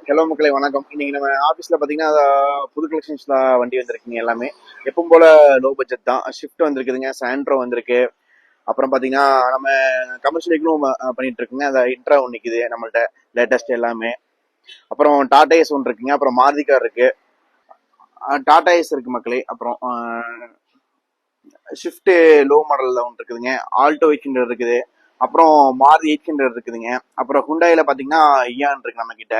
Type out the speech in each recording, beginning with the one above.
Hello மக்களே வணக்கம். இன்னைக்கு நம்ம ஆஃபீஸில் பார்த்தீங்கன்னா புது கலெக்ஷன்ஸில் வண்டி வந்திருக்குங்க. எல்லாமே எப்பவும் போல லோ பட்ஜெட் தான். ஷிஃப்ட் வந்திருக்குதுங்க, சாண்ட்ரோ வந்திருக்கு. அப்புறம் பார்த்தீங்கன்னா நம்ம கமர்ஷியல் வெஹிக்கிளும் பண்ணிட்டு இருக்குங்க. அந்த இன்ட்ரா ஒன்று நிற்குது நம்மள்ட்ட, லேட்டஸ்ட் எல்லாமே. அப்புறம் டாடா ஏஸ் ஒன்று இருக்குங்க. அப்புறம் மாருதி கார் இருக்கு, டாடா ஏஸ் இருக்கு மக்களே. அப்புறம் ஷிஃப்ட் லோ மாடலில் ஒன்று இருக்குதுங்க. ஆல்டோ 800 இருக்குது. அப்புறம் மாருதி 800 இருக்குதுங்க. அப்புறம் ஹுண்டாயில பார்த்தீங்கன்னா இயான் இருக்கு நம்ம கிட்ட.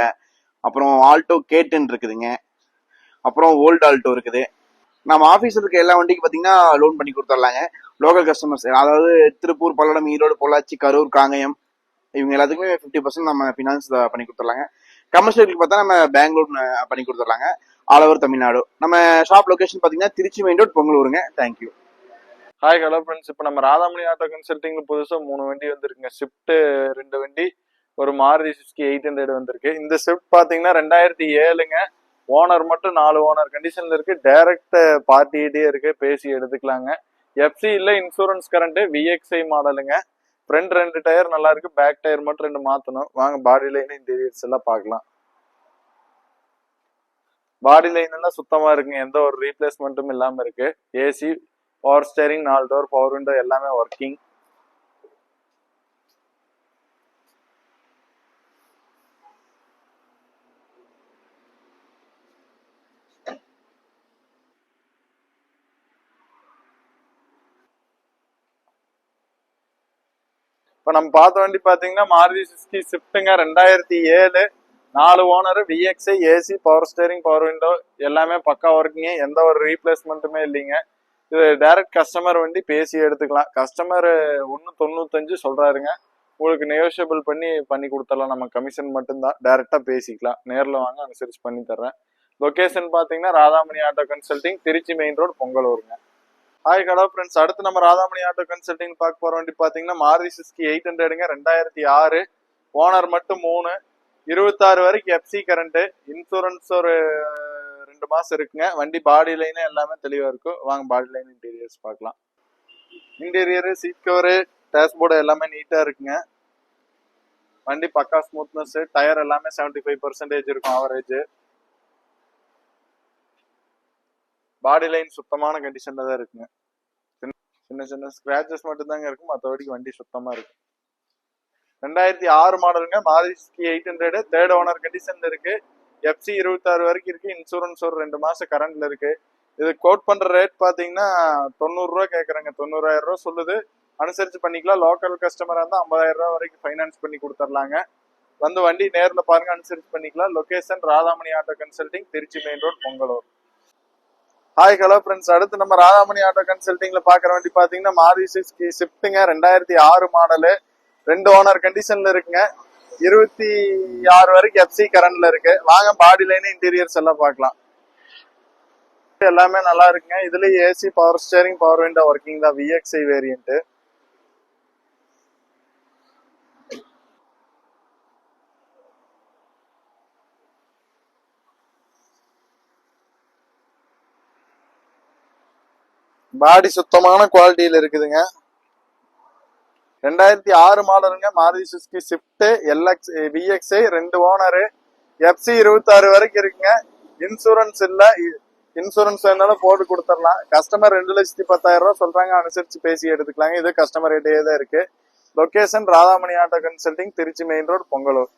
அப்புறம் ஆல்டோ K10 இருக்குதுங்க. அப்புறம் ஓல்ட் ஆல்டோ இருக்குது. நம்ம ஆஃபீஸில் இருக்க எல்லா வண்டிக்கு பார்த்தீங்கன்னா லோன் பண்ணி கொடுத்துடலாங்க. லோக்கல் கஸ்டமர்ஸ், அதாவது திருப்பூர், பல்லடம், ஈரோடு, பொள்ளாச்சி, கரூர், காங்கயம், இவங்க எல்லாத்துக்குமே 50% நம்ம ஃபினான்ஸ் பண்ணி கொடுத்துடலாங்க. கமர்ஷியலுக்கு பார்த்தா நம்ம பேங்க் லோன் பண்ணி கொடுத்துடலாங்க. All over Tamil Nadu. நம்ம ஷாப் லொகேஷன் பார்த்தீங்கன்னா திருச்சி மெயின் ரோட், பொங்கலூருங்க. தேங்க்யூ. Hi hello friends. இப்போ நம்ம ராதாமணி ஆட்டோ கன்சல்டிங்ல புதுசாக 3 வண்டி வந்திருக்குங்க. ஸ்விஃப்ட் 2 வண்டி, ஒரு மாருதி சுசுகி 800 வந்திருக்கு. இந்த ஸ்விஃப்ட் பார்த்தீங்கன்னா 2007ங்க. ஓனர் மட்டும் 4 ஓனர் கண்டிஷன்ல இருக்கு. டைரக்ட் பார்ட்டிகிட்டே இருக்கு, பேசி எடுத்துக்கலாங்க. எஃப்சி இல்லை, இன்சூரன்ஸ் கரண்ட், விஎக்ஸ்ஐ மாடலுங்க. ஃப்ரண்ட் 2 டயர் நல்லா இருக்கு, பேக் டயர் மட்டும் 2 மாற்றணும். வாங்க பாடி லைன், இன்டீரியர்ஸ் எல்லாம் பார்க்கலாம். பாடி லைன் எல்லாம் சுத்தமாக இருக்குங்க, எந்த ஒரு ரீப்ளேஸ்மெண்ட்டும் இல்லாமல் இருக்கு. AC, power steering, 4 door, power window எல்லாமே ஒர்க்கிங். இப்போ நம்ம பார்த்த வண்டி பார்த்தீங்கன்னா மாருதி சுசுகி ஸ்விஃப்ட்டுங்க, 2007, 4 owner, VXI, AC, power steering, power window எல்லாமே பக்கா ஒர்க்கிங்க, எந்த ஒரு ரீப்ளேஸ்மெண்ட்டுமே இல்லைங்க. இது டைரக்ட் கஸ்டமர் வண்டி, பேசி எடுத்துக்கலாம். கஸ்டமர் 1.95 சொல்றாருங்க. உங்களுக்கு நெகோஷியபிள் பண்ணி கொடுத்துடலாம். நம்ம கமிஷன் மட்டும்தான், டைரக்டா பேசிக்கலாம். நேரில் வாங்க, அனுசரிச்சு பண்ணி தர்றேன். லொகேஷன் பார்த்தீங்கன்னா Radhamani auto consulting, Trichy main road, பொங்கலூருங்க. Hi hello friends. அடுத்து நம்ம ராதாமணி ஆட்டோ கன்சல்டிங் பார்க்க போற வண்டி பார்த்தீங்கன்னா மாருதி சுசுகி 800ங்க, 2006, ஓனர் மட்டும் 3, 26 வரைக்கும் எஃப்சி கரண்ட், இன்சூரன்ஸ் ஒரு 2 மாசம் இருக்குங்க. வண்டி பாடி லைன் எல்லாமே தெளிவா இருக்கும். வாங்க பாடி லைன், இன்டீரியர்ஸ் பார்க்கலாம். இன்டீரியரு, சீட் கவரு, டேஷ்போர்டு எல்லாமே நீட்டா இருக்குங்க. வண்டி பக்கா ஸ்மூத்னஸ், டயர் எல்லாமே 75% இருக்கும் ஆவரேஜ். பாடி லைன் சுத்தமான கண்டிஷன்ல தான் இருக்குங்க. சின்ன சின்ன ஸ்கிராச்சஸ் மட்டும் தாங்க இருக்கும், மற்றபடிக்கு வண்டி சுத்தமா இருக்கு. 2006 மாடலுங்க, மாருதி சுசுகி 800, 3rd ஓனர் கண்டிஷன்ல இருக்கு. எஃப்சி 26 வரைக்கும் இருக்கு. இன்சூரன்ஸ் ஒரு 2 மாசம் கரண்ட்ல இருக்கு. இது கோட் பண்ற ரேட் பாத்தீங்கன்னா 90 ரூபா கேக்குறாங்க. 90,000 ரூபா சொல்லுது, அனுசரிச்சு பண்ணிக்கலாம். லோக்கல் கஸ்டமரா இருந்தா 50,000 ரூபா வரைக்கும் ஃபைனான்ஸ் பண்ணி கொடுத்துடலாங்க. வந்து வண்டி நேர்ல பாருங்க, அனுசரிச்சு பண்ணிக்கலாம். Location Radhamani auto consulting, Trichy main road, Pongalur. Hi hello friends. அடுத்து நம்ம ராதாமணி ஆட்டோ கன்சல்டிங்ல பாக்குற வண்டி பாத்தீங்கன்னா மாருதி சுசுகி ஸ்விஃப்ட்டுங்க, 2006 மாடலு, 2 ஓனர் கண்டிஷன்ல இருக்குங்க. 26 வரைக்கும் எஃப்சி கரண்ட்ல இருக்கு. வாங்க பாடி லைன், இன்டீரியர்ஸ் எல்லாம் பார்க்கலாம். எல்லாமே நல்லா இருக்குங்க. இதுல AC, power steering, power window working தான், விஎக்ஸ்ஐ வேரியன்ட். பாடி சுத்தமான குவாலிட்டியில இருக்குதுங்க. 2006 மாடலுங்க, Maruti Suzuki Swift LX VXi, 2 owner, FC 26 வரைக்கும் இருக்குங்க. இன்சூரன்ஸ் இல்ல, இன்சூரன்ஸ் வேணாலும் போட்டு கொடுத்துடலாம். கஸ்டமர் 2,10,000 ரூபா சொல்றாங்க, அனுசரிச்சு பேசி எடுத்துக்கலாங்க. இது கஸ்டமர் ரேட்டே தான் இருக்கு. Location Radhamani auto consulting, Trichy main road, Pongalur.